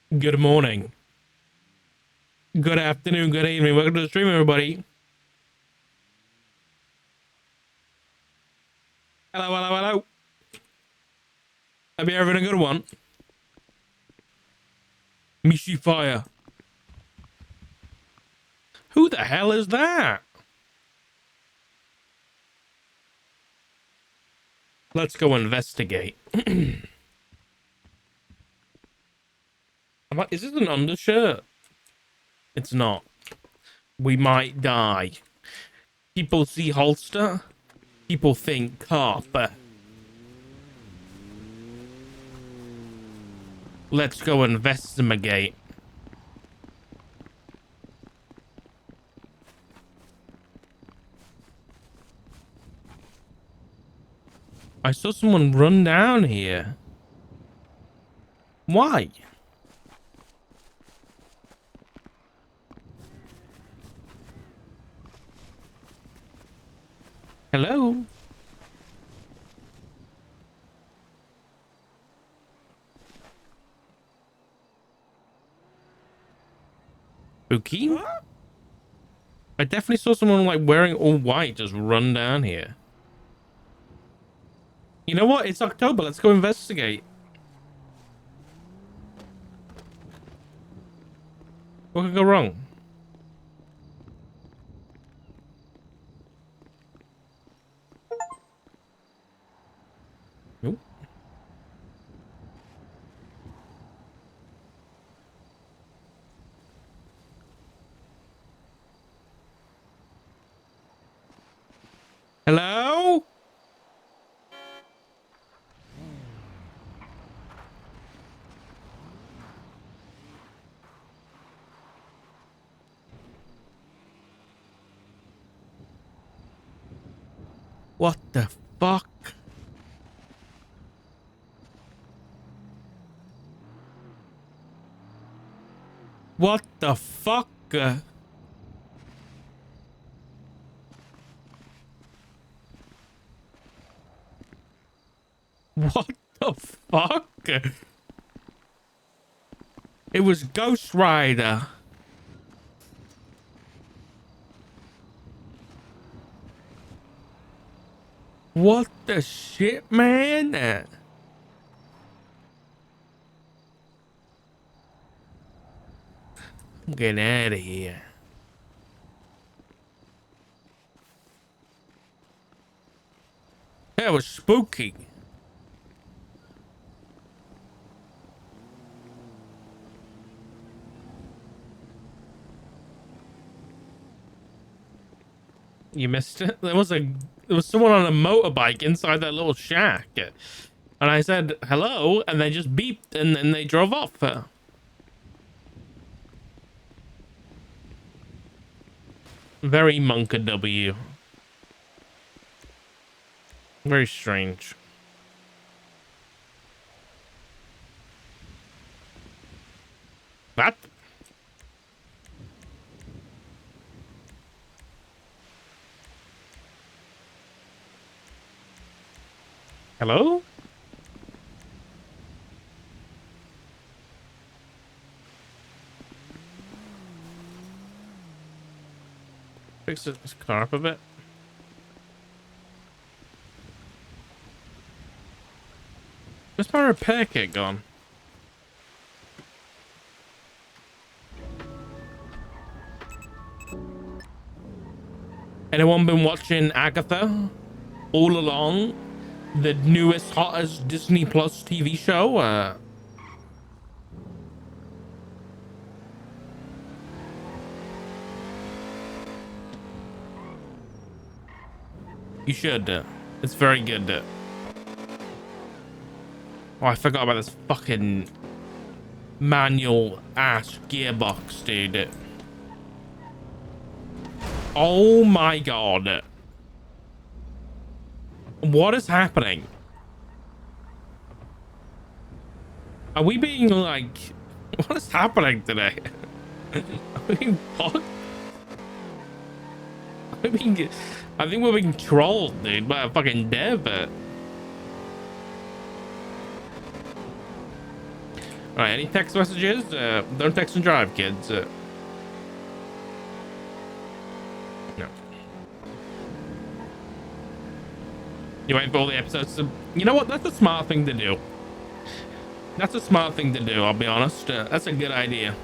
Good morning, good afternoon, good evening. Welcome to the stream, everybody. Hello, hello, hello. Hope you're having a good one. Mishi Fire. Who the hell is that? Let's go investigate. Is this an undershirt? It's not. We might die. People see holster. People think cop. Let's go investigate. I saw someone run down here. Why? Hello? Spooky? I definitely saw someone like wearing all white just run down here. You know what? It's October. Let's go investigate. What could go wrong? Nope. Hello? What the fuck? What the fuck? What the fuck? It was Ghost Rider. What the shit, man? Get out of here. That was spooky. You missed it. There was someone on a motorbike inside that little shack, and I said hello, and they just beeped, and then they drove off. Very Monka W. Very strange. What? Hello? Fix this car up a bit. Where's my repair kit gone? Anyone been watching Agatha all along? The newest, hottest Disney Plus TV show? You should. It's very good. Oh, I forgot about this fucking manual ass gearbox, dude. Oh my god. What is happening? Are we being like... What is happening today? Are we being fucked? I think we're being trolled, dude, by a fucking dev. All right, any text messages? Don't text and drive, kids. No. You wait for all the episodes to... You know what? That's a smart thing to do. That's a smart thing to do, I'll be honest. That's a good idea.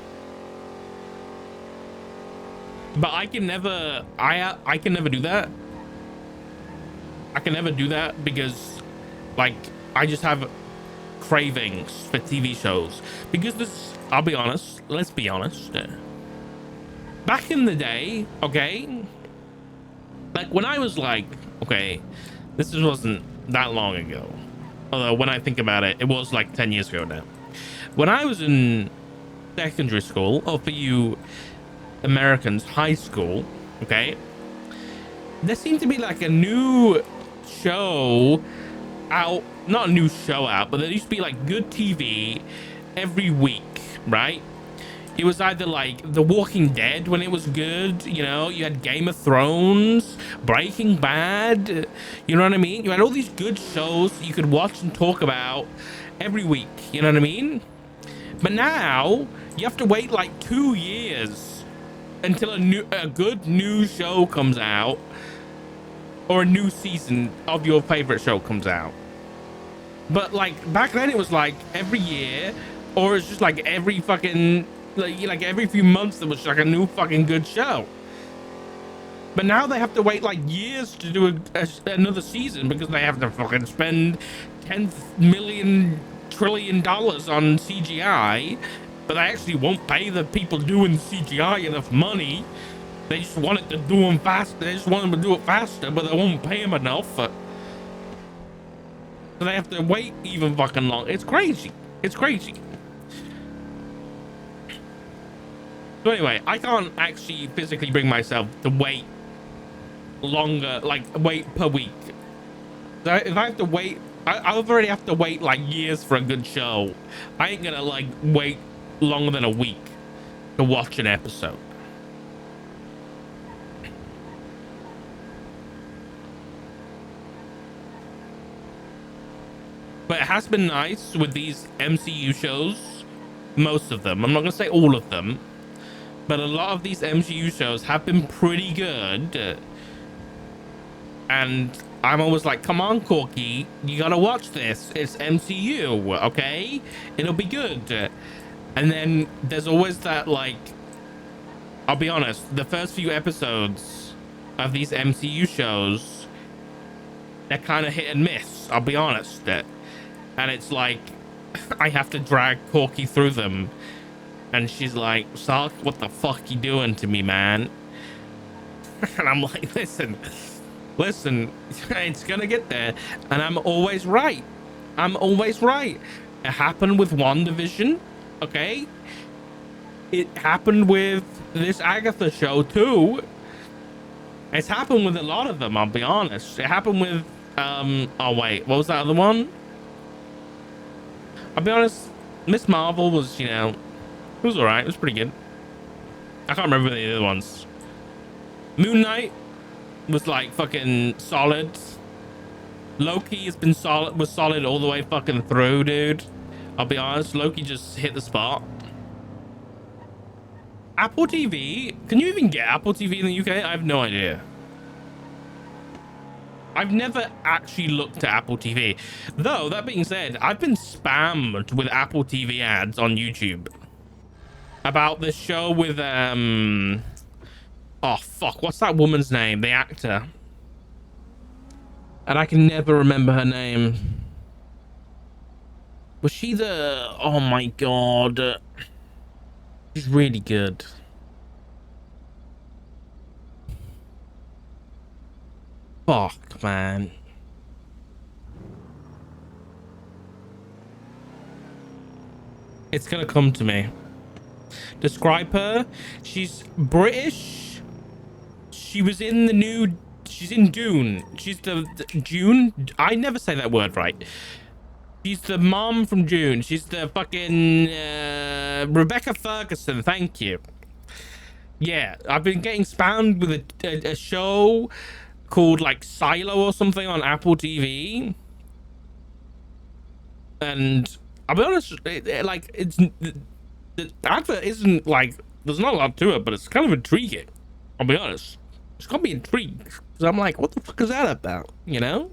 But I can never... I can never do that. I can never do that because, like, I just have cravings for TV shows. Because this... I'll be honest. Let's be honest. Back in the day, okay? Like, when I was like... Okay, this wasn't that long ago. Although, when I think about it, it was like 10 years ago now. When I was in secondary school, or for you Americans, high school, okay? There seemed to be like a new show out. Not a new show out, but there used to be like good TV every week, right? It was either like The Walking Dead when it was good, you know, you had Game of Thrones, Breaking Bad, you know what I mean? You had all these good shows you could watch and talk about every week, you know what I mean? But now you have to wait like 2 years until a good new show comes out, or a new season of your favorite show comes out. But like back then it was like every year, or it's just like every fucking... Like every few months there was like a new fucking good show. But now they have to wait like years to do another season because they have to fucking spend 10 million trillion dollars on CGI, but they actually won't pay the people doing CGI enough money. They just want it to do them faster. They just want them to do it faster, but they won't pay them enough. So they have to wait even fucking long. It's crazy. It's crazy. So anyway, I can't actually physically bring myself to wait longer, like wait per week. So if I have to wait, I already have to wait like years for a good show. I ain't gonna like wait longer than a week to watch an episode. But it has been nice with these MCU shows, most of them. I'm not gonna say all of them, but a lot of these MCU shows have been pretty good. And I'm always like, come on, Corky, you gotta watch this. It's MCU, okay? It'll be good. And then there's always that, like, I'll be honest, the first few episodes of these MCU shows, they're kind of hit and miss, I'll be honest. And it's like, I have to drag Corky through them. And she's like, Sock, what the fuck you doing to me, man? And I'm like, listen, it's gonna get there. And I'm always right. I'm always right. It happened with WandaVision, okay? It happened with this Agatha show too. It's happened with a lot of them, I'll be honest. It happened with, oh wait, what was that other one? I'll be honest, Miss Marvel was, you know, it was alright. It was pretty good. I can't remember the other ones. Moon Knight was like fucking solid. Loki has been solid, was solid all the way fucking through, dude. I'll be honest, Loki just hit the spot. Apple TV? Can you even get Apple TV in the UK? I have no idea. I've never actually looked at Apple TV. Though, that being said, I've been spammed with Apple TV ads on YouTube. About this show with, oh fuck, what's that woman's name? The actor. And I can never remember her name. Was she the, oh my god. She's really good. Fuck, man. It's gonna come to me. Describe her. She's British. She was in the new... She's in Dune. She's the June? I never say that word right. She's the mom from Dune. She's the fucking... Rebecca Ferguson. Thank you. Yeah, I've been getting spammed with a show called like Silo or something on Apple TV. And I'll be honest, like the advert isn't like, there's not a lot to it, but it's kind of intriguing. I'll be honest, it's got me intrigued because I'm like, what the fuck is that about? You know,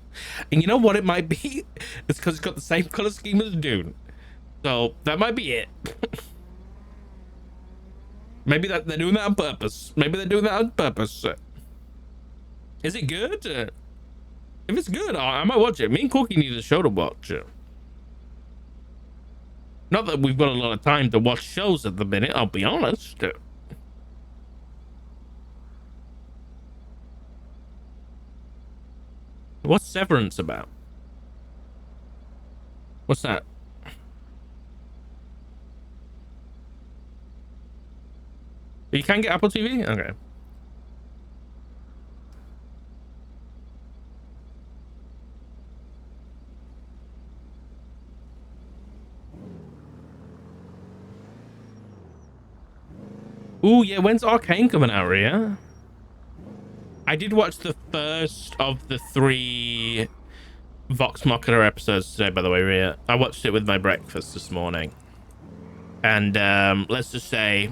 and you know what it might be? It's because it's got the same color scheme as Dune, so that might be it. Maybe that they're doing that on purpose. Maybe they're doing that on purpose. Is it good? If it's good, I might watch it. Me and Corky need a show to watch. Not that we've got a lot of time to watch shows at the minute, I'll be honest. What's Severance about? What's that? You can get Apple TV? Okay. Ooh, yeah, when's Arcane coming out, Rhea? I did watch the first of the 3 Vox Machina episodes today, by the way, Rhea. I watched it with my breakfast this morning. And let's just say,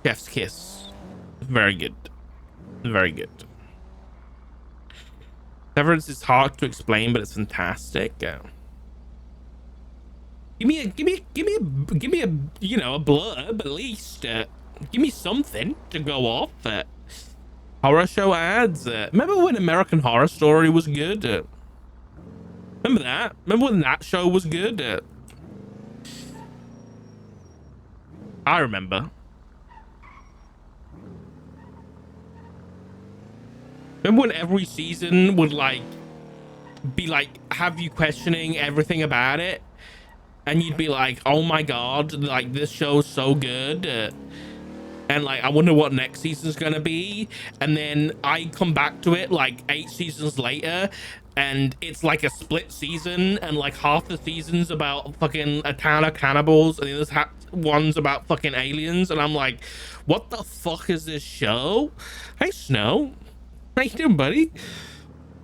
chef's kiss. Very good. Very good. Severance is hard to explain, but it's fantastic. Give me a, you know, a blurb at least. Give me something to go off. Horror show ads. Remember when American Horror Story was good? Remember that? Remember when that show was good? I remember. Remember when every season would like be like have you questioning everything about it, and you'd be like, oh my god, like this show's so good, and like I wonder what next season's gonna be. And then I come back to it like 8 seasons later, and it's like a split season, and like half the season's about fucking a town of cannibals, and the other one's about fucking aliens, and I'm like, what the fuck is this show? Hey Snow, how you doing, buddy?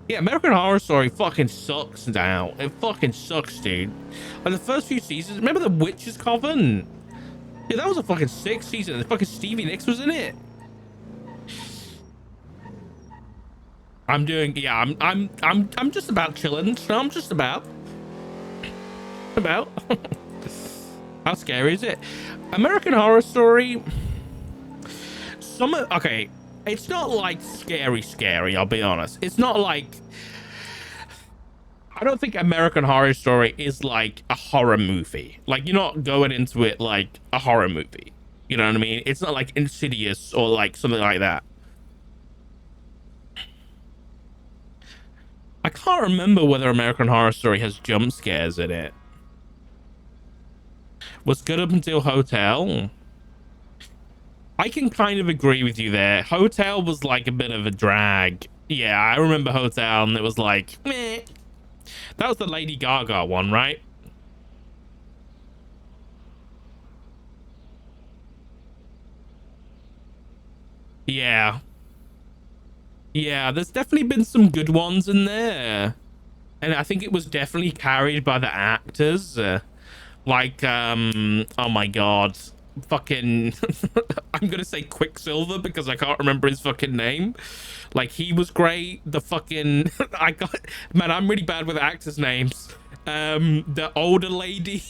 Yeah, American Horror Story fucking sucks now. It fucking sucks, dude. Like the first few seasons, remember the Witch's Coven? Yeah, that was a fucking sick season. The fucking Stevie Nicks was in it. I'm doing, yeah, I'm just about chilling. So I'm just about. How scary is it? American Horror Story. Okay, it's not like scary, I'll be honest. It's not like, I don't think American Horror Story is like a horror movie. Like, you're not going into it like a horror movie. You know what I mean? It's not like Insidious or like something like that. I can't remember whether American Horror Story has jump scares in it. Was good up until Hotel. I can kind of agree with you there. Hotel was like a bit of a drag. Yeah, I remember Hotel, and it was like, meh. That was the Lady Gaga one, right? Yeah. Yeah, there's definitely been some good ones in there. And I think it was definitely carried by the actors. Like, oh my god. Fucking, I'm gonna say Quicksilver because I can't remember his fucking name. Like, he was great. The fucking, man, I'm really bad with actors' names. The older lady.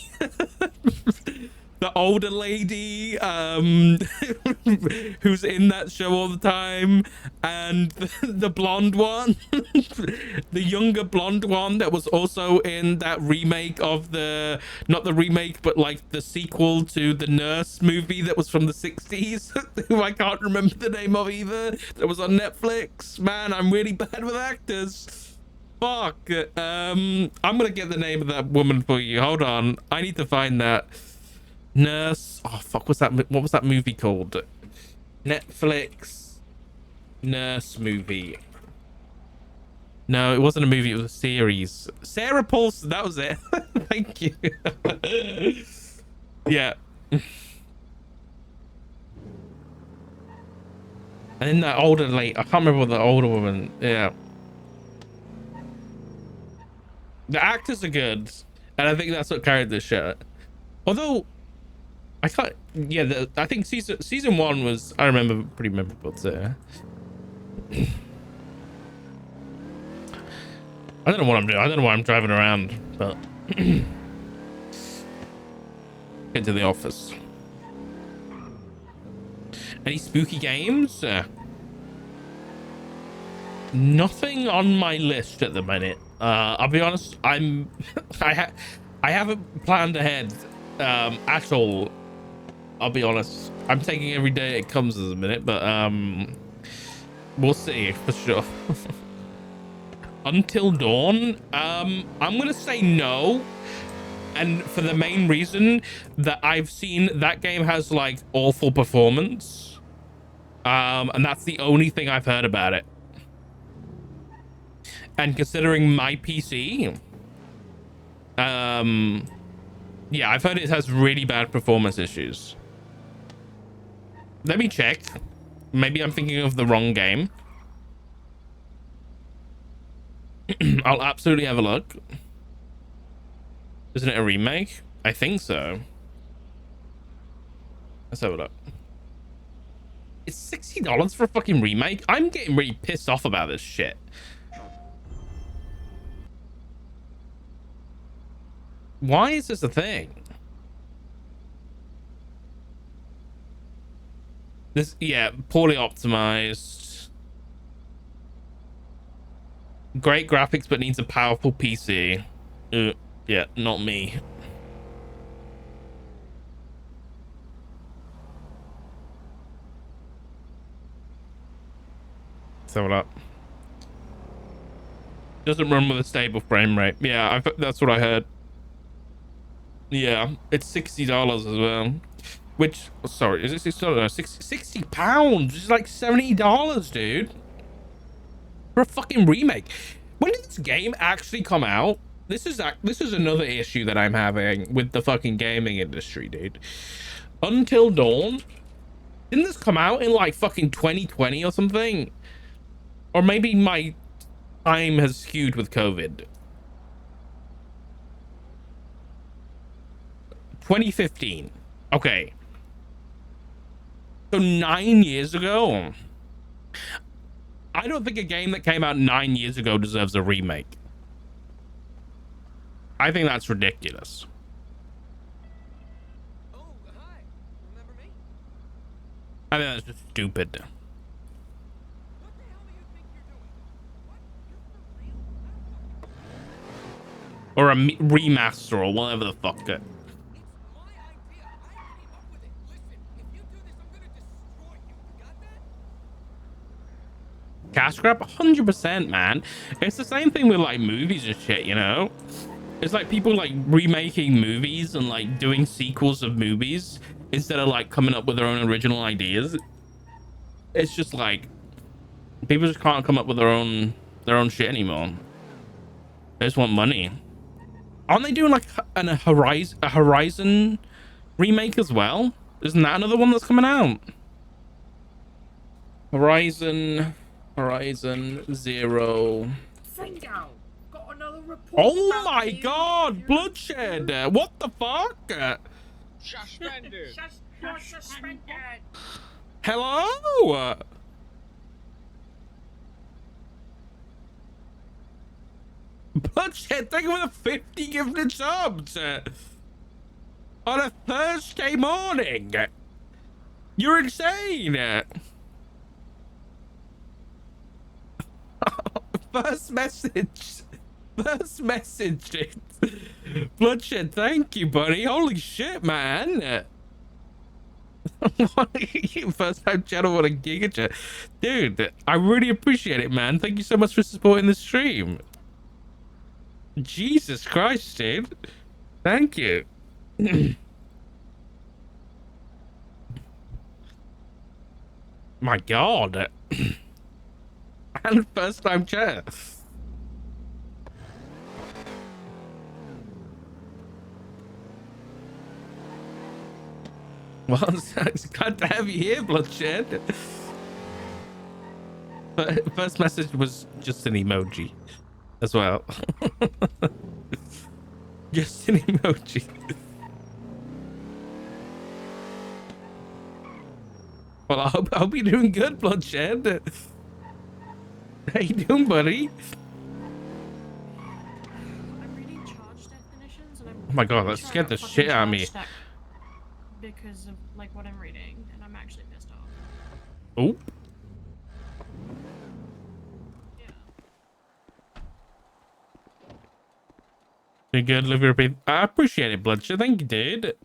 The older lady who's in that show all the time, and the blonde one, the younger blonde one that was also in that remake of the, not the remake but like the sequel to the Nurse movie that was from the 60s, who I can't remember the name of either, that was on Netflix. Man, I'm really bad with actors. Fuck. I'm gonna get the name of that woman for you. Hold on, I need to find that. Nurse. Oh fuck, what's that? What was that movie called? Netflix Nurse movie. No, it wasn't a movie, it was a series. Sarah Paulson, that was it. Thank you. Yeah. And then that older lady, I can't remember what the older woman. Yeah. The actors are good. And I think that's what carried this shit. Although I can't. Yeah, I think season one was, I remember, pretty memorable too. I don't know what I'm doing. I don't know why I'm driving around, but get to the office. Any spooky games? Nothing on my list at the minute. I'll be honest. I haven't planned ahead at all. I'll be honest. I'm taking every day it comes as a minute, but we'll see for sure. Until Dawn, I'm gonna say no, and for the main reason that I've seen that game has like awful performance, and that's the only thing I've heard about it. And considering my PC, yeah, I've heard it has really bad performance issues. Let me check. Maybe I'm thinking of the wrong game. I'll absolutely have a look. Isn't it a remake? I think so. Let's have a look. It's $60 for a fucking remake? I'm getting really pissed off about this shit. Why is this a thing? This, yeah, poorly optimized. Great graphics, but needs a powerful PC. Yeah, not me. So what up? Doesn't run with a stable frame rate. Yeah, that's what I heard. Yeah, it's $60 as well. Which, sorry, is it $60? No, 60 pounds. It's like $70, dude. For a fucking remake. When did this game actually come out? This is another issue that I'm having with the fucking gaming industry, dude. Until Dawn, didn't this come out in like fucking 2020 or something? Or maybe my time has skewed with COVID. 2015. Okay. So 9 years ago. I don't think a game that came out 9 years ago deserves a remake. I think that's ridiculous. Oh, hi. Remember me? I think that's just stupid. What the hell do you think you're doing? What? You're for real? Or a remaster or whatever the fuck. It's my idea. I came up with it. Listen, if you do this, I'm gonna destroy you. You got that? Cash grab? 100%, man. It's the same thing with like movies and shit, you know? It's like people like remaking movies and like doing sequels of movies instead of like coming up with their own original ideas. It's just like people just can't come up with their own shit anymore. They just want money. Aren't they doing like a Horizon remake as well? Isn't that another one that's coming out? Horizon Zero. Fingo, got another report. Oh about my you. god, bloodshed. What the fuck? Suspended. You're suspended. Hello? Bloodshed, thank you for the 50 gifted subs on a Thursday morning. You're insane. First message. Bloodshed, thank you, buddy. Holy shit, man. First time channel on a Giga Chat. Dude, I really appreciate it, man. Thank you so much for supporting the stream. Jesus Christ, dude. Thank you. My god. And first time chat. Well, it's glad to have you here, Bloodshed. But first message was just an emoji as well. Just an emoji. Well, I hope you're doing good, Bloodshed. How you doing, buddy? I'm reading charge definitions and I'm Oh my god, pretty that sure I scared got the fucking shit out of me. charge stack because of like what I'm reading, and I'm actually pissed off. Oh. Yeah. You're good, live your peace. I appreciate it, Bloodshed. Thank you, dude.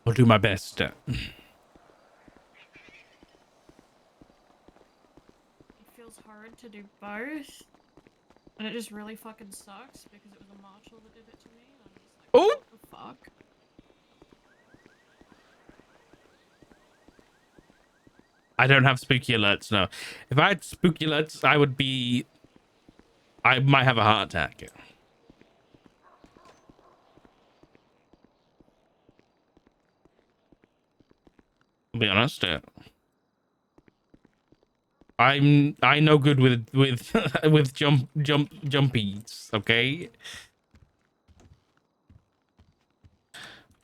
I'll do my best. It feels hard to do both, and it just really fucking sucks because it was a marshal that did it to me, and I'm just like, Oh! what the fuck? I don't have spooky alerts, no. If I had spooky alerts, I might have a heart attack. I'll be honest. I know good with with jumpies, okay?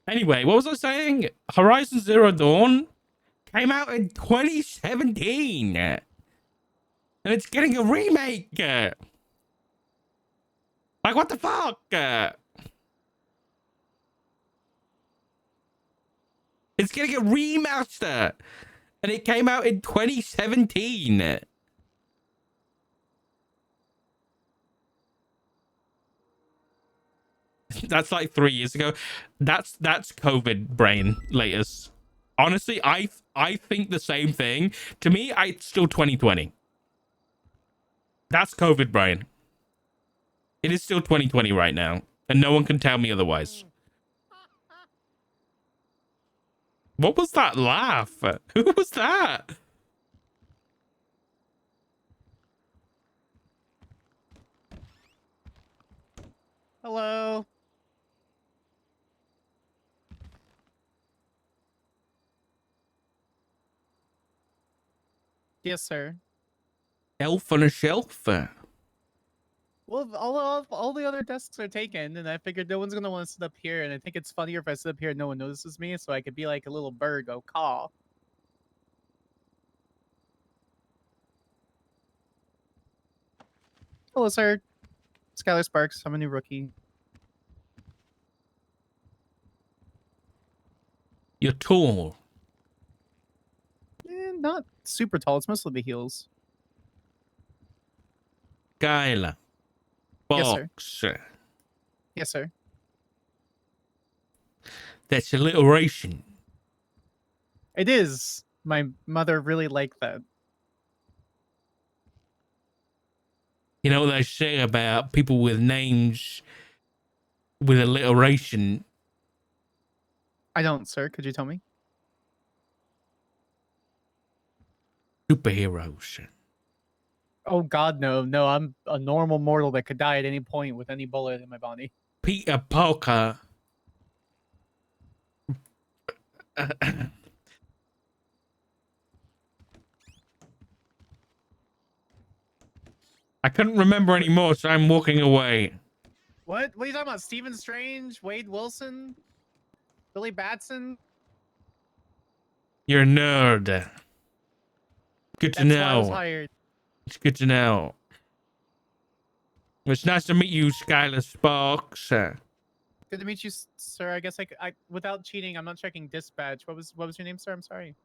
Anyway, what was I saying? Horizon Zero Dawn came out in 2017. And it's getting a remake. Like, what the fuck? It's getting a remaster. And it came out in 2017. That's like 3 years ago. That's COVID brain latest. Honestly, I think the same thing. To me, it's still 2020. That's COVID brain. It is still 2020 right now, and no one can tell me otherwise. What was that laugh? Who was that? Hello. Yes, sir. Elf on a shelf. Well, all the other desks are taken, and I figured no one's gonna want to sit up here, and I think it's funnier if I sit up here and no one notices me, so I could be like a little bird, go caw. Hello, sir. Skylar Sparks. I'm a new rookie. You're tall. Not super tall. It's mostly the heels. Skylar. Yes, sir. Box. Yes, sir. That's alliteration. It is. My mother really liked that. You know what they say about people with names with alliteration? I don't, sir. Could you tell me? Superheroes. Oh God, no, no! I'm a normal mortal that could die at any point with any bullet in my body. Peter Parker. I couldn't remember anymore, so I'm walking away. What? What are you talking about? Stephen Strange, Wade Wilson, Billy Batson? You're a nerd. Good to That's why I was know. hired. It's good to know. It's nice to meet you, Skylar Sparks. Good to meet you, sir. I guess I without cheating, I'm not checking dispatch. What was your name, sir? I'm sorry.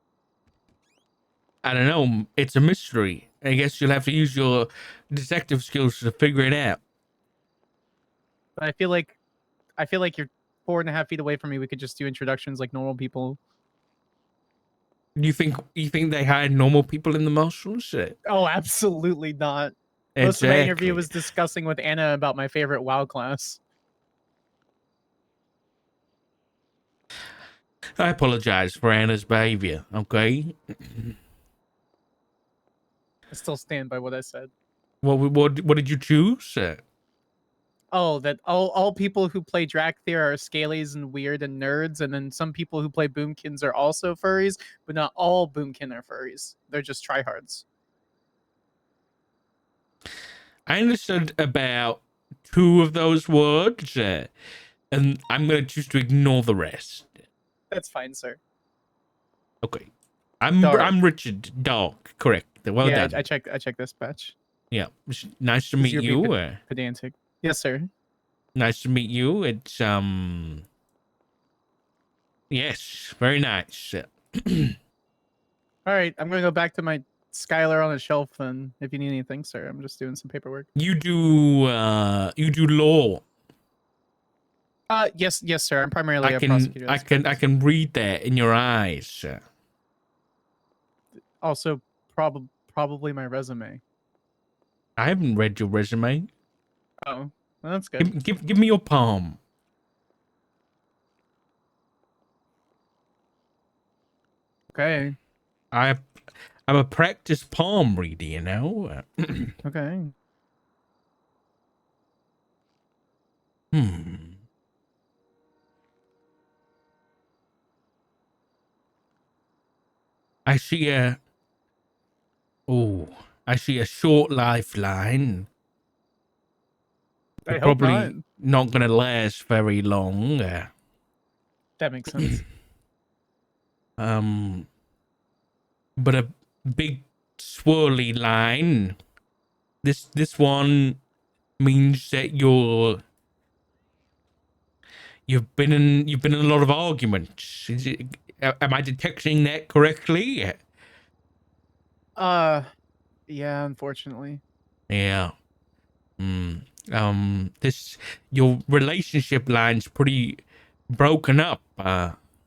I don't know. It's a mystery. I guess you'll have to use your detective skills to figure it out. But I feel like you're 4.5 feet away from me. We could just do introductions like normal people. You think they hired normal people in the marshals? Oh, absolutely not. Most of my interview was discussing with Anna about my favorite WoW class. I apologize for Anna's behavior, okay? I still stand by what I said. What did you choose? Oh, that all people who play Drakthir are scalies and weird and nerds, and then some people who play Boomkins are also furries, but not all Boomkin are furries. They're just tryhards. I understood about 2 of those words, and I'm gonna choose to ignore the rest. That's fine, sir. Okay. Dark. I'm Richard Dark, correct. Well Yeah, done. I checked dispatch. Yeah. Nice to 'Cause meet you're being you. pedantic. Yes, sir. Nice to meet you. It's yes, very nice. All right, I'm gonna go back to my Skylar on a shelf then. If you need anything, sir, I'm just doing some paperwork. You do law. Yes, sir. I'm primarily a prosecutor. That's I correct. can read that in your eyes. Also, probably my resume. I haven't read your resume. Oh, well, that's good. Give me your palm. Okay. I'm a practiced palm reader, you know. Okay. Hmm. I see a. Oh, I see a short lifeline. I You're hope not. probably not gonna last very long. That makes sense. But a big swirly line. This one means that you've been in a lot of arguments. Am I detecting that correctly? Yeah, unfortunately. Yeah. This your relationship line's pretty broken up.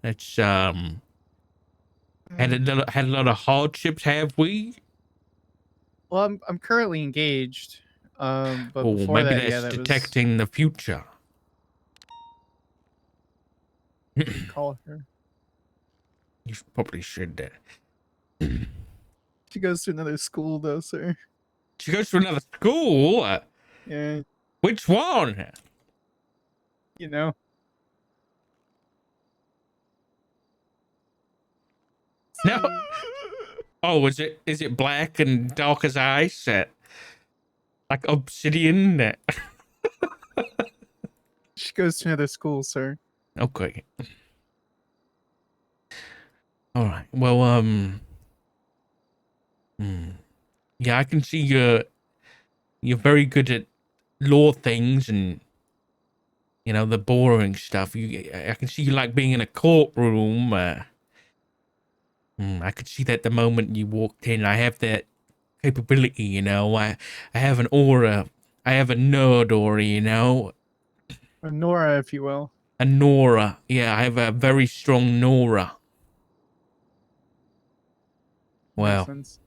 It's had a lot of hardships, have we? Well, I'm currently engaged. But Or before maybe that, yeah, that's that was detecting the future. call her. You probably should. She goes to another school though, sir. She goes to another school. Yeah, Which one? you know. No. Oh, is it black and dark as ice? Like obsidian? She goes to another school, sir. Okay. All right. Well, yeah, I can see you're very good at law things and the boring stuff. I can see you like being in a courtroom. I could see that the moment you walked in. I have that capability, I have an aura. I have a nerd aura, Or Nora, if you will. a Nora. Yeah, I have a very strong Nora. Makes Well, sense.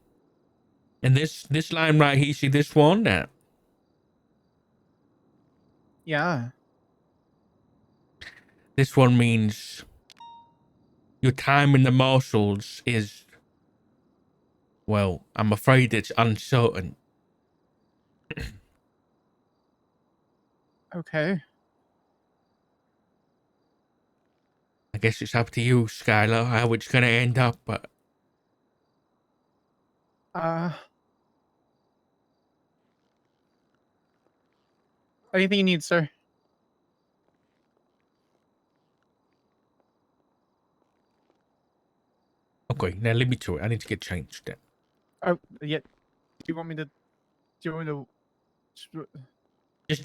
and this line right here, see this one? Yeah. This one means your time in the marshals is, well, I'm afraid it's uncertain. Okay. I guess it's up to you, Skylar, how it's gonna end up, but Uh, anything you need, sir? okay, now leave me to it. I need to get changed. Oh, yeah. Do you want me to? Do you want me to?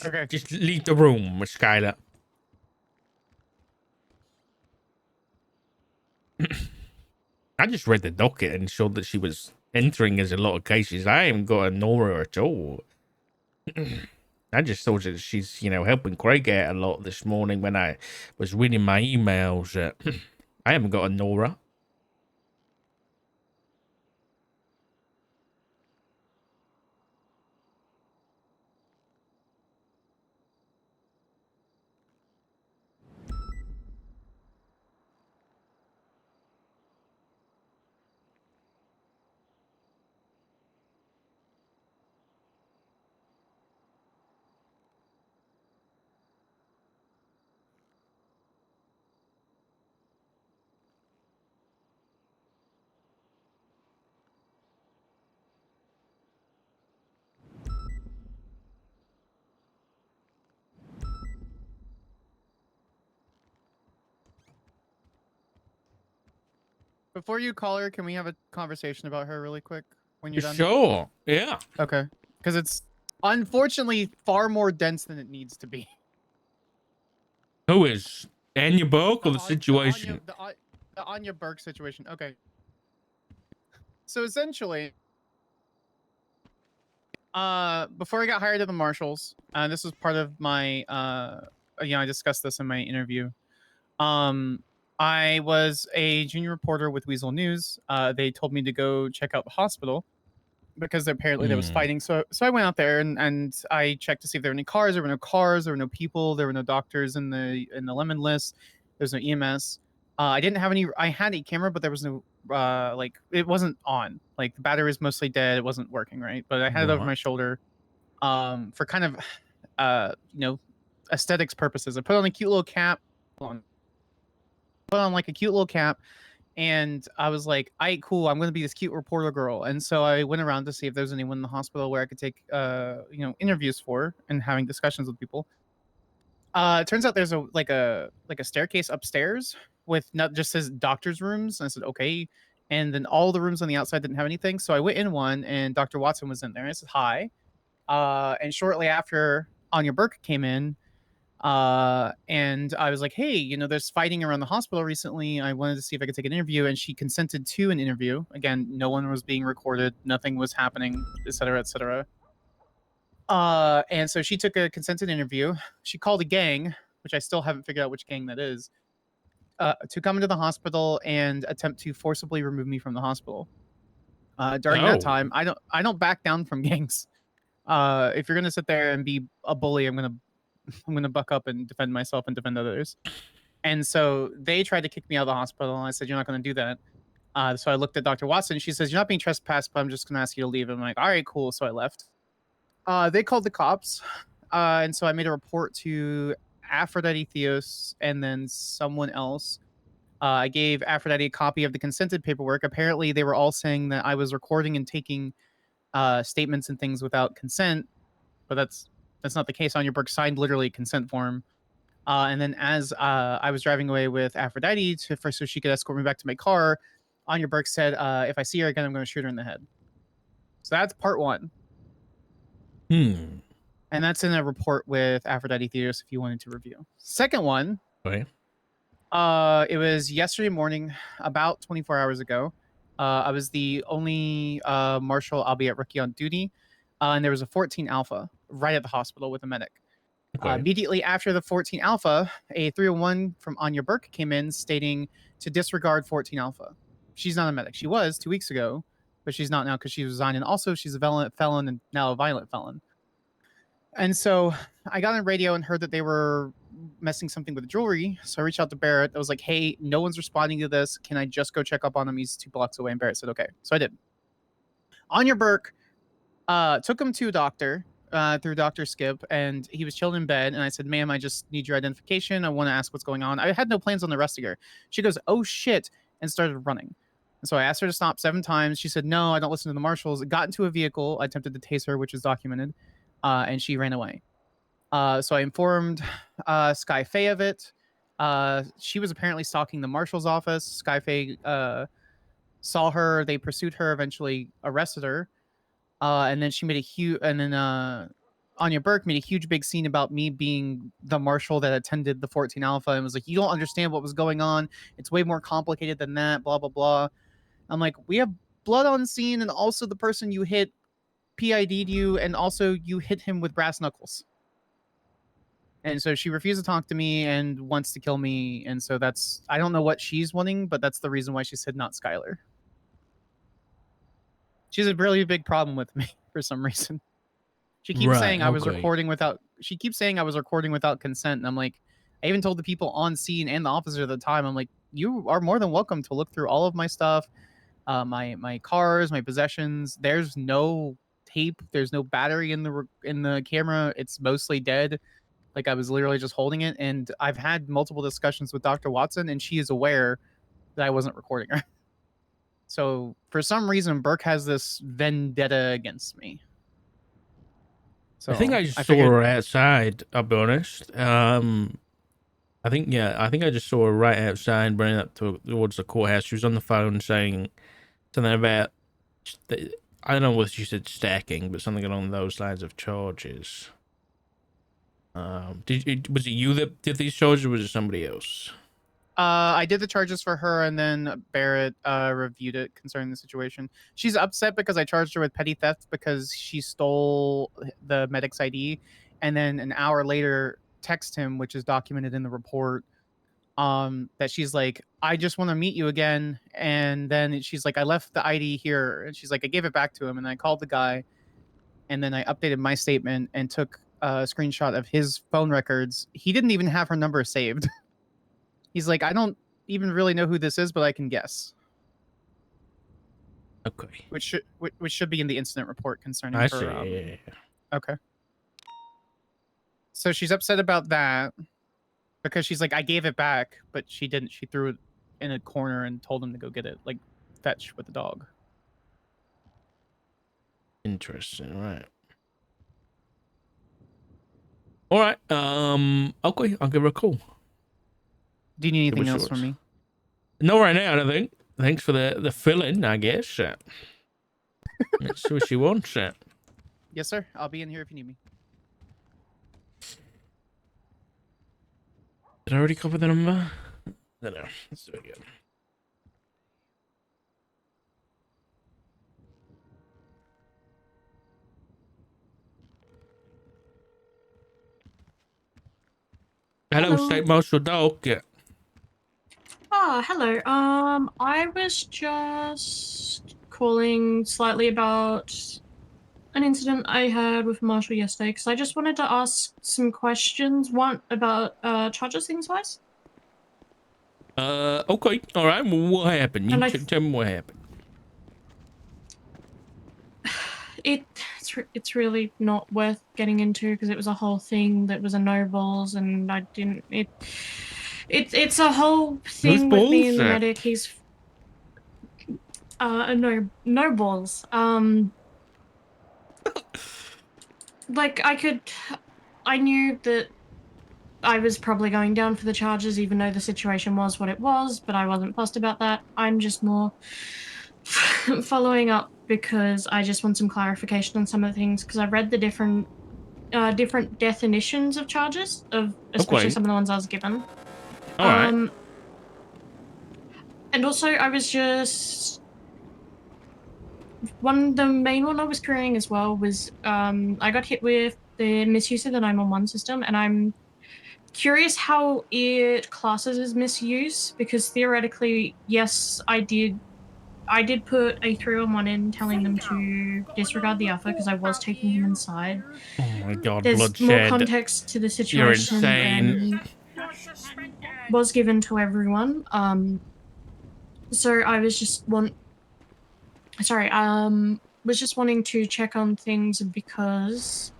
Okay. Just leave the room, Skylar. I just read the docket and showed that she was entering as a lot of cases. I haven't got a Nora at all. I just thought that she's, helping Craig out a lot this morning when I was reading my emails. I haven't got a Nora. Before you call her, can we have a conversation about her really quick when you're done? Sure. Yeah. Okay. Because it's unfortunately far more dense than it needs to be. Who is Anya Burke or the situation? The Anya Burke situation. Okay. So essentially, before I got hired at the Marshals, this was part of my I discussed this in my interview. I was a junior reporter with Weasel News. They told me to go check out the hospital because apparently there was fighting. So I went out there and I checked to see if there were any cars. There were no cars. There were no people. There were no doctors in the lemon list. There's no EMS. I didn't have any. I had a camera, but there was no like it wasn't on. Like the battery was mostly dead. It wasn't working right. But I had it over my shoulder for kind of aesthetics purposes. I put on a cute little cap. Put on like a cute little cap. And I was like, "All right, cool. I'm going to be this cute reporter girl." And so I went around to see if there's anyone in the hospital where I could take, interviews for and having discussions with people. It turns out there's a staircase upstairs with not just says doctor's rooms. And I said, "Okay." And then all the rooms on the outside didn't have anything. So I went in one, and Dr. Watson was in there. I said, "Hi." And shortly after, Anya Burke came in. And I was like, "Hey, there's fighting around the hospital recently. I wanted to see if I could take an interview." And she consented to an interview. Again, no one was being recorded, nothing was happening, etc., etc. And so she took a consented interview. She called a gang, which I still haven't figured out which gang that is, to come into the hospital and attempt to forcibly remove me from the hospital. During that time, I don't back down from gangs. If you're gonna sit there and be a bully, I'm gonna buck up and defend myself and defend others. And so they tried to kick me out of the hospital, and I said, "You're not gonna do that." So I looked at Dr. Watson. She says, "You're not being trespassed, but I'm just gonna ask you to leave." I'm like, "All right, cool." So I left. They called the cops, and so I made a report to Aphrodite Theos and then someone else. I gave Aphrodite a copy of the consented paperwork. Apparently, they were all saying that I was recording and taking statements and things without consent, but that's not the case. Anya Burke signed literally a consent form. And then as I was driving away with Aphrodite so she could escort me back to my car, Anya Burke said, "If I see her again, I'm going to shoot her in the head." So that's part one. And that's in a report with Aphrodite Theos if you wanted to review. Second one. Okay. It was yesterday morning, about 24 hours ago. I was the only marshal, albeit rookie, on duty. And there was a 14 Alpha right at the hospital with a medic. Okay. Immediately after the 14 Alpha, a 301 from Anya Burke came in stating to disregard 14 Alpha. She's not a medic. She was 2 weeks ago, but she's not now because she resigned. And also, she's a violent felon and now a violent felon. And so I got on radio and heard that they were messing something with jewelry. So I reached out to Barrett. I was like, "Hey, no one's responding to this. Can I just go check up on him? He's 2 blocks away." And Barrett said, "Okay." So I did. Anya Burke took him to a doctor through Dr. Skip, and he was chilling in bed. And I said, "Ma'am, I just need your identification. I want to ask what's going on." I had no plans on arresting her. She goes, "Oh, shit," and started running. And so I asked her to stop 7 times. She said, "No, I don't listen to the marshals." Got into a vehicle. I attempted to tase her, which is documented, and she ran away. So I informed Sky Faye of it. She was apparently stalking the marshal's office. Sky Faye saw her. They pursued her, eventually arrested her. And then she made a huge, and then Anya Burke made a huge big scene about me being the marshal that attended the 14 Alpha and was like, "You don't understand what was going on. It's way more complicated than that, blah, blah, blah." I'm like, "We have blood on scene, and also the person you hit PID'd you, and also you hit him with brass knuckles." And so she refused to talk to me and wants to kill me. And so I don't know what she's wanting, but that's the reason why she said not Skylar. She's a really big problem with me for some reason. She keeps saying I was recording without consent. And I'm like, I even told the people on scene and the officer at the time, I'm like, "You are more than welcome to look through all of my stuff, my cars, my possessions. There's no tape. There's no battery in the camera. It's mostly dead." Like, I was literally just holding it. And I've had multiple discussions with Dr. Watson, and she is aware that I wasn't recording her. So for some reason, Burke has this vendetta against me. So I think I just saw her outside, I'll be honest. I I think I just saw her right outside, running up towards the courthouse. She was on the phone saying something about, I don't know what she said, stacking, but something along those lines of charges. Was it you that did these charges, or was it somebody else? I did the charges for her, and then Barrett reviewed it concerning the situation. She's upset because I charged her with petty theft because she stole the medic's ID, and then an hour later text him, which is documented in the report, that she's like, I just want to meet you again. And then she's like, I left the ID here, and she's like, I gave it back to him, and I called the guy, and then I updated my statement and took a screenshot of his phone records. He didn't even have her number saved. He's like, I don't even really know who this is, but I can guess. Okay. Which should be in the incident report concerning I her. see. Yeah. Okay. So she's upset about that because she's like, I gave it back, but she didn't. She threw it in a corner and told him to go get it, like fetch with the dog. Interesting. Right. All right. Okay. I'll give her a call. Do you need anything Give her else from me? No, right now I don't think. Thanks for the fill-in, I guess. Let's see what she wants. Yes, sir. I'll be in here if you need me. Did I already cover the number? No. Let's do it again. Hello, State Marshal Dog. Oh, hello. I was just calling slightly about an incident I had with Marshall yesterday, because I just wanted to ask some questions. One about charges things wise. Okay, all right. Well, what happened? You tell me what happened. It's really not worth getting into because it was a whole thing that was a no balls, and I didn't. It's a whole thing with me and the medic. He's a no balls. Like I knew that I was probably going down for the charges, even though the situation was what it was, but I wasn't fussed about that. I'm just more following up because I just want some clarification on some of the things, because I've read the different definitions of charges, especially some of the ones I was given. All right. And also I was just... the main one I was querying as well was, I got hit with the misuse of the 911 system, and I'm curious how it classes as misuse, because theoretically, yes, I did put a 311 in telling them to disregard the offer because I was taking him inside. Oh my god, There's bloodshed. more context to the situation. You're insane. Was given to everyone. So I was just was just wanting to check on things because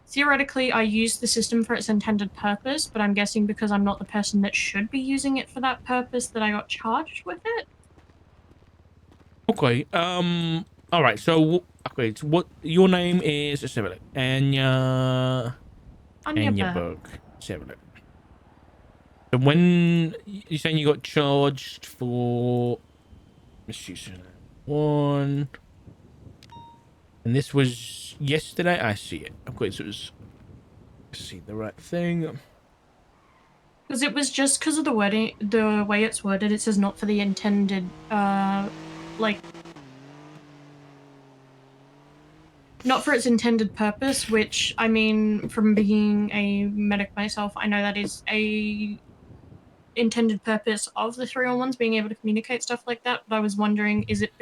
theoretically I used the system for its intended purpose, but I'm guessing because I'm not the person that should be using it for that purpose that I got charged with it. Okay. All right. So, okay. So what your name is? Let's have a look. Anya Berg. Let's have a look. So when you're saying you got charged for misuse one, and this was yesterday. I see it. Okay. So it was. Let's see the right thing. Because it was just because of the wording, the way it's worded. It says not for the intended, like, not for its intended purpose, which, I mean, from being a medic myself, I know that is a intended purpose of the 311s, being able to communicate stuff like that, but I was wondering, is it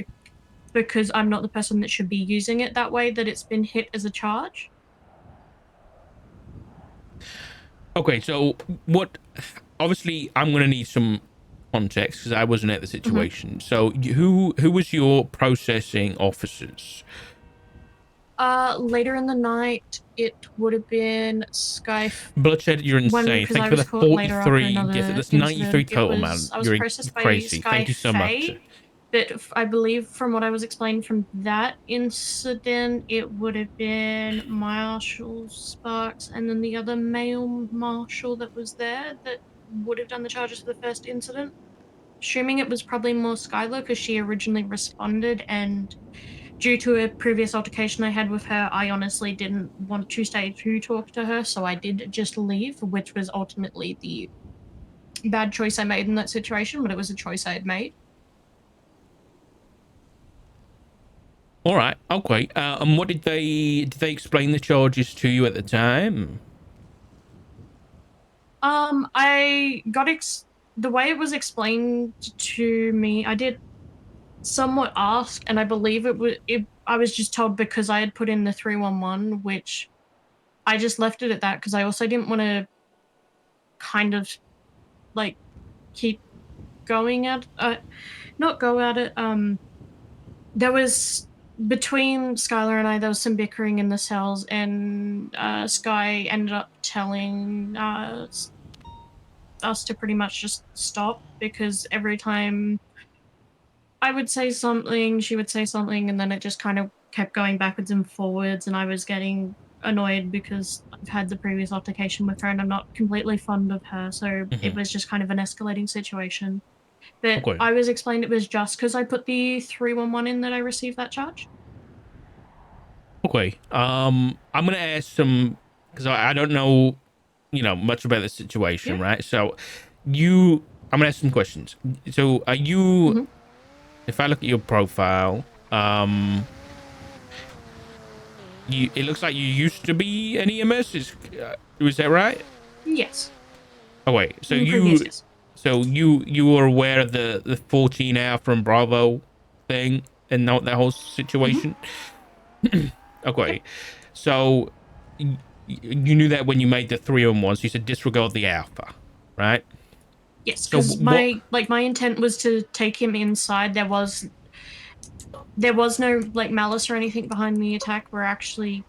because I'm not the person that should be using it that way that it's been hit as a charge? Okay, so what... Obviously, I'm going to need some context because I wasn't at the situation. So who was your processing officers? Later in the night, it would have been Sky... Bloodshed, you're insane. Thank you for the 43. That's 93 total, man. You're crazy. Thank you so much. But I believe from what I was explained from that incident, it would have been Marshall Sparks and then the other male marshal that was there that would have done the charges for the first incident. Assuming it was probably more Skylar because she originally responded, and due to a previous altercation I had with her, I honestly didn't want to stay to talk to her, so I did just leave, which was ultimately the bad choice I made in that situation, but it was a choice I had made. All right. Okay. And what did they explain the charges to you at the time? I got the way it was explained to me, I did somewhat ask, and I believe I was just told because I had put in the 311, which I just left it at that because I also didn't want to kind of like keep going at not go at it. There was between Skylar and I, there was some bickering in the cells, and Sky ended up telling us to pretty much just stop because every time I would say something, she would say something, and then it just kind of kept going backwards and forwards, and I was getting annoyed because I've had the previous altercation with her and I'm not completely fond of her, so it was just kind of an escalating situation. But Okay. I was explained it was just because I put the 311 in that I received that charge. Okay. I'm gonna ask some because I don't know, much about the situation, Yeah. right? So, I'm gonna ask some questions. So, are you? If I look at your profile, it looks like you used to be an EMS. Was that right? Yes. Oh wait. So In previous years. you were aware of the 14 hour from Bravo thing and that whole situation. Okay. Yep. So you knew that when you made the 3-on-1, so you said disregard the alpha, right? Yes, So because what? my intent was to take him inside. There was no like malice or anything behind the attack. We're actually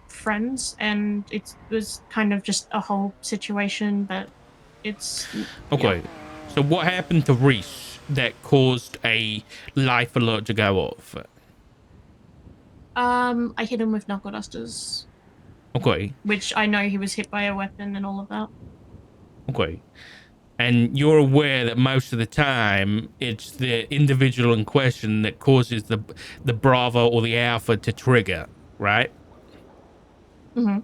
friends, and it was kind of just a whole situation. But it's yeah. Okay. So what happened to Reese that caused a life alert to go off? I hit him with knuckle dusters, Okay. which I know he was hit by a weapon and all of that. Okay. And you're aware that most of the time it's the individual in question that causes the Bravo or the Alpha to trigger, right? Mm-hmm.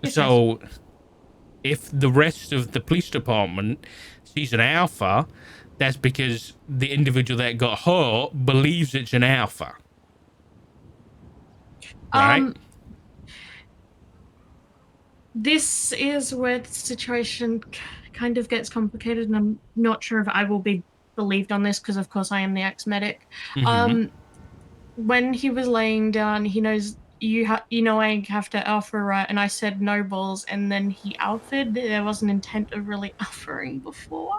Yes, yes. So if the rest of the police department sees an Alpha, that's because the individual that got hurt believes it's an Alpha, right? This is where the situation kind of gets complicated, and I'm not sure if I will be believed on this because, of course, I am the ex-medic. Mm-hmm. When he was laying down, he knows you know I have to alpha, right? And I said no balls, and then he alphaed. There was an intent of really alphaing before,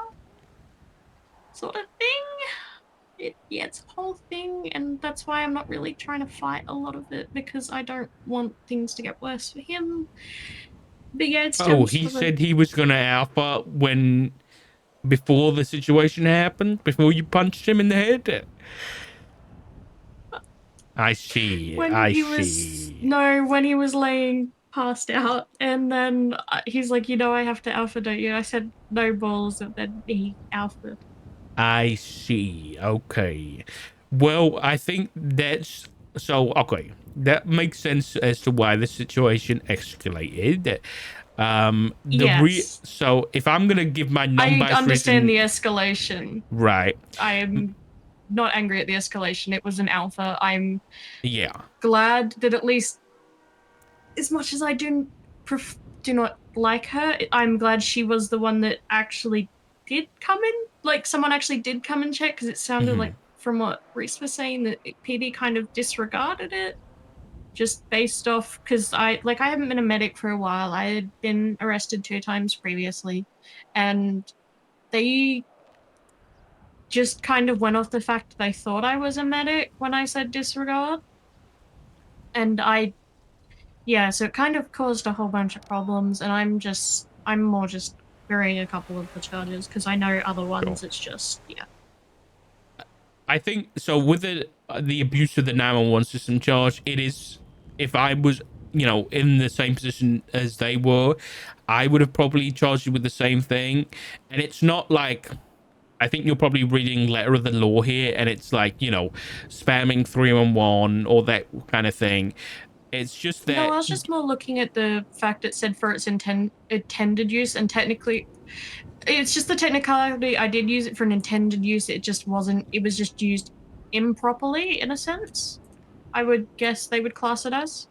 sort of thing. It's a whole thing, and that's why I'm not really trying to fight a lot of it because I don't want things to get worse for him. But yeah, it's Oh, just he sort of said he was gonna Alpha before the situation happened, before you punched him in the head. I see. when I he was see. no when he was laying passed out, and then he's like, I have to alpha, don't you? I said no balls, and then he alpha. I see. Okay. Well, I think that's so. Okay, that makes sense as to why the situation escalated. Yes, So if I'm gonna give my I non-biased understand reason, the escalation. right? I am not angry at the escalation. It was an alpha. I'm Yeah. glad that at least, as much as I do not like her, I'm glad she was the one that actually did come in. Like, someone actually did come and check, because it sounded Hmm. like, from what Reese was saying, that PD kind of disregarded it, just based off, because I haven't been a medic for a while. I had been arrested 2 times previously, and they just kind of went off the fact that they thought I was a medic when I said disregard. And yeah, so it kind of caused a whole bunch of problems, and I'm more just burying a couple of the charges because I know other Sure. ones it's just, yeah. I think so with the abuse of the 911 system charge. It is, if I was you know, in the same position as they were, I would have probably charged you with the same thing. And it's not like, I think you're probably reading letter of the law here, and it's like, you know, spamming 311 or that kind of thing. It's just No, that I was just more looking at the fact it said for its intended use, and technically, it's just the technicality. I did use it for an intended use. It just wasn't. It was just used improperly, in a sense. I would guess they would class it as.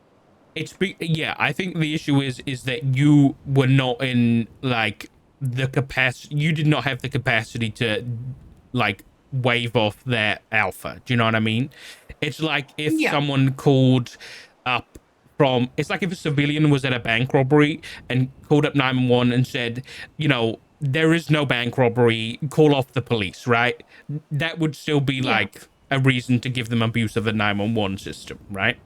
yeah, I think the issue is that you were not in like the capacity. You did not have the capacity to like wave off their alpha. Do you know what I mean? It's like if Yeah. someone called up from, it's like if a civilian was at a bank robbery and called up 911 and said, you know, there is no bank robbery, call off the police, right? That would still be Yeah. like a reason to give them abuse of the 911 system, right?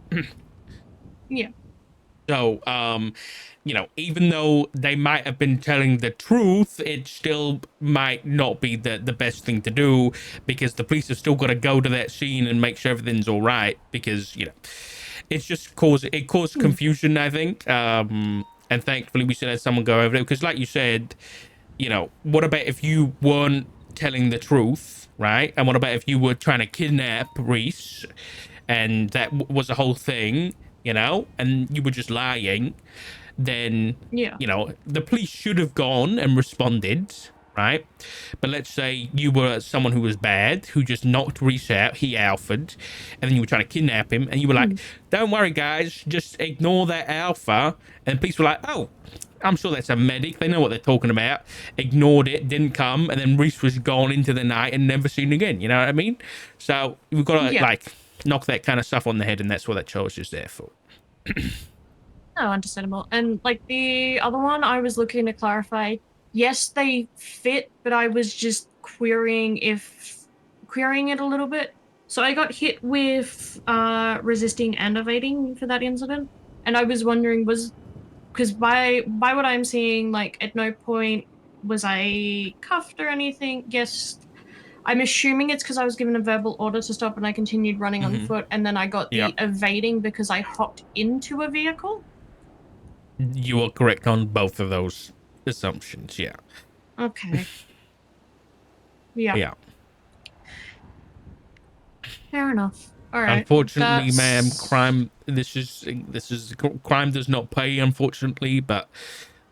Yeah. So, you know, even though they might have been telling the truth, it still might not be the best thing to do, because the police have still got to go to that scene and make sure everything's all right, because, you know, it's just caused confusion, I think. And thankfully we still had someone go over it, because like you said, you know, what about if you weren't telling the truth, right? And what about if you were trying to kidnap Reese and that was a whole thing, you know, and you were just lying? Then, Yeah. you know, the police should have gone and responded, right? But let's say you were someone who was bad, who just knocked Reese out, he alphaed, and then you were trying to kidnap him, and you were like, don't worry, guys, just ignore that alpha. And the police were like, oh, I'm sure that's a medic. They know what they're talking about. Ignored it, didn't come, and then Reese was gone into the night and never seen again. You know what I mean? So we've got to, like, knock that kind of stuff on the head, and that's what that charge is there for. No, understandable. And like the other one, I was looking to clarify. Yes, they fit, but I was just querying it a little bit. So I got hit with resisting and evading for that incident, and I was wondering, was because by what I'm seeing, like at no point was I cuffed or anything. Yes, I'm assuming it's because I was given a verbal order to stop and I continued running on foot, and then I got the evading because I hopped into a vehicle. You are correct on both of those assumptions, yeah. Okay. Yeah. Yeah. Fair enough. All right. Unfortunately, ma'am, crime does not pay, unfortunately, but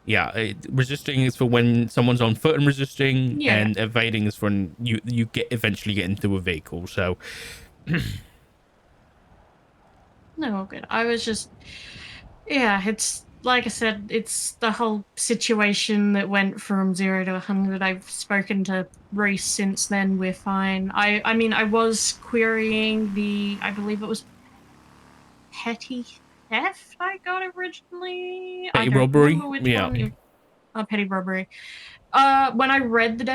yeah, resisting is for when someone's on foot and resisting, and evading is when you eventually get into a vehicle. So no, good. I was just, it's like I said, it's the whole situation that went from 0 to 100. I've spoken to Reese since then. We're fine. I mean, I was querying I believe it was petty theft I got originally. petty robbery, petty robbery. When I read the